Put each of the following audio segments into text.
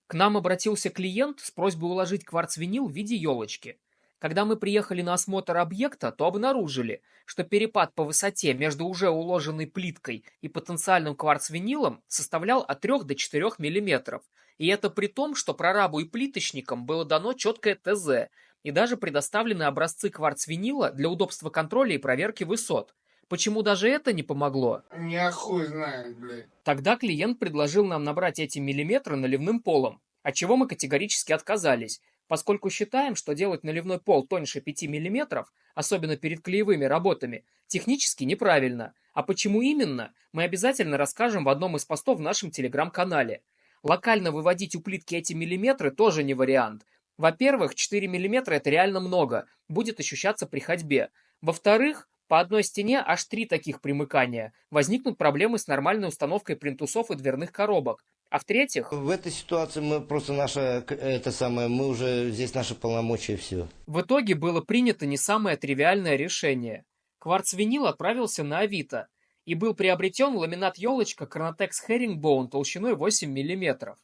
К нам обратился клиент с просьбой уложить кварцвинил в виде елочки. Когда мы приехали на осмотр объекта, то обнаружили, что перепад по высоте между уже уложенной плиткой и потенциальным кварцвинилом составлял от 3 до 4 мм. И это при том, что прорабу и плиточникам было дано четкое ТЗ и даже предоставлены образцы кварцвинила для удобства контроля и проверки высот. Почему даже это не помогло? Я хуй знает, блядь. Тогда клиент предложил нам набрать эти миллиметры наливным полом, от чего мы категорически отказались, поскольку считаем, что делать наливной пол тоньше 5 миллиметров, особенно перед клеевыми работами, технически неправильно. А почему именно, мы обязательно расскажем в одном из постов в нашем телеграм-канале. Локально выводить у плитки эти миллиметры тоже не вариант. Во-первых, 4 миллиметра это реально много, будет ощущаться при ходьбе. Во-вторых, по одной стене аж 3 таких примыкания. Возникнут проблемы с нормальной установкой плинтусов и дверных коробок. А в-третьих, В этой ситуации мы просто мы уже здесь наши полномочия и все. в итоге было принято не самое тривиальное решение. Кварцвинил отправился на Авито и был приобретен ламинат елочка Chronotex Herringbone толщиной 8 мм.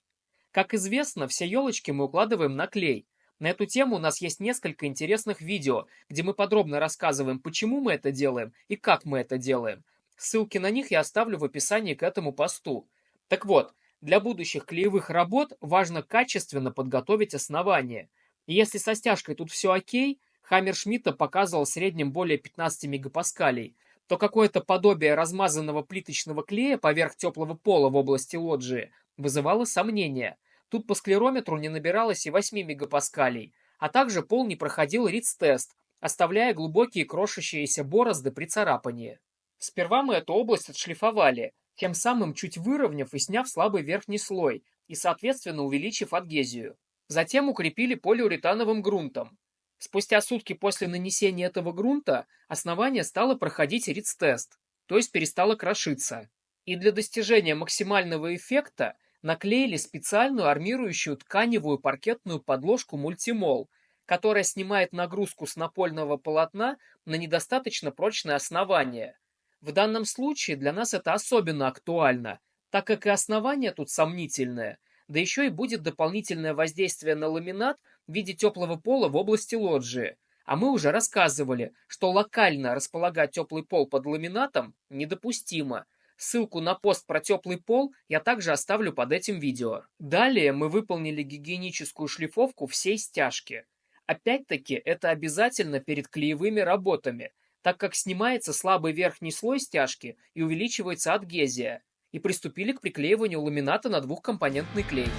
Как известно, все елочки мы укладываем на клей. На эту тему у нас есть несколько интересных видео, где мы подробно рассказываем, почему мы это делаем и как мы это делаем. Ссылки на них я оставлю в описании к этому посту. Так вот, для будущих клеевых работ важно качественно подготовить основание. И если со стяжкой тут все окей, Хаммер Шмидта показывал в среднем более 15 мегапаскалей, то какое-то подобие размазанного плиточного клея поверх теплого пола в области лоджии вызывало сомнения. Тут по склерометру не набиралось и 8 мегапаскалей, а также пол не проходил риц-тест, оставляя глубокие крошащиеся борозды при царапании. Сперва мы эту область отшлифовали, тем самым чуть выровняв и сняв слабый верхний слой, и соответственно увеличив адгезию. Затем укрепили полиуретановым грунтом. Спустя сутки после нанесения этого грунта основание стало проходить риц-тест, то есть перестало крошиться. И для достижения максимального эффекта наклеили специальную армирующую тканевую паркетную подложку мультимол, которая снимает нагрузку с напольного полотна на недостаточно прочное основание. В данном случае для нас это особенно актуально, так как и основание тут сомнительное, да еще и будет дополнительное воздействие на ламинат в виде теплого пола в области лоджии. А мы уже рассказывали, что локально располагать теплый пол под ламинатом недопустимо. Ссылку на пост про теплый пол я также оставлю под этим видео. Далее мы выполнили гигиеническую шлифовку всей стяжки. Опять-таки это обязательно перед клеевыми работами, так как снимается слабый верхний слой стяжки и увеличивается адгезия. И приступили к приклеиванию ламината на двухкомпонентный клей.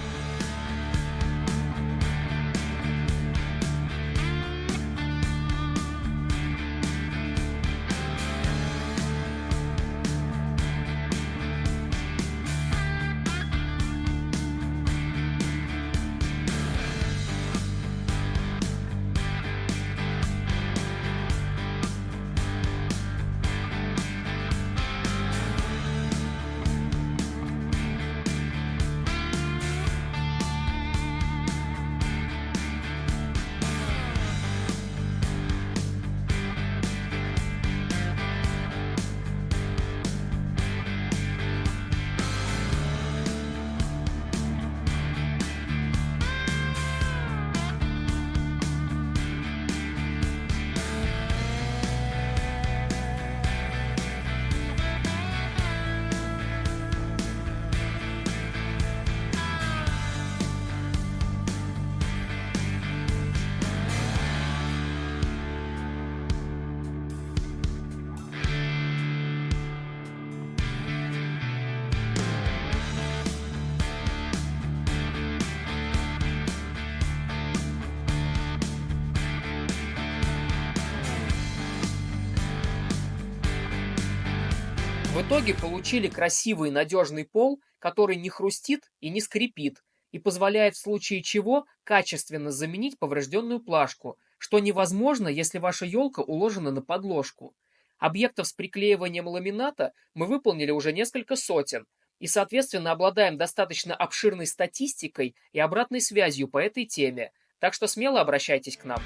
В итоге получили красивый и надежный пол, который не хрустит и не скрипит, и позволяет в случае чего качественно заменить поврежденную плашку, что невозможно, если ваша елка уложена на подложку. Объектов с приклеиванием ламината мы выполнили уже несколько сотен, и, соответственно, обладаем достаточно обширной статистикой и обратной связью по этой теме, так что смело обращайтесь к нам.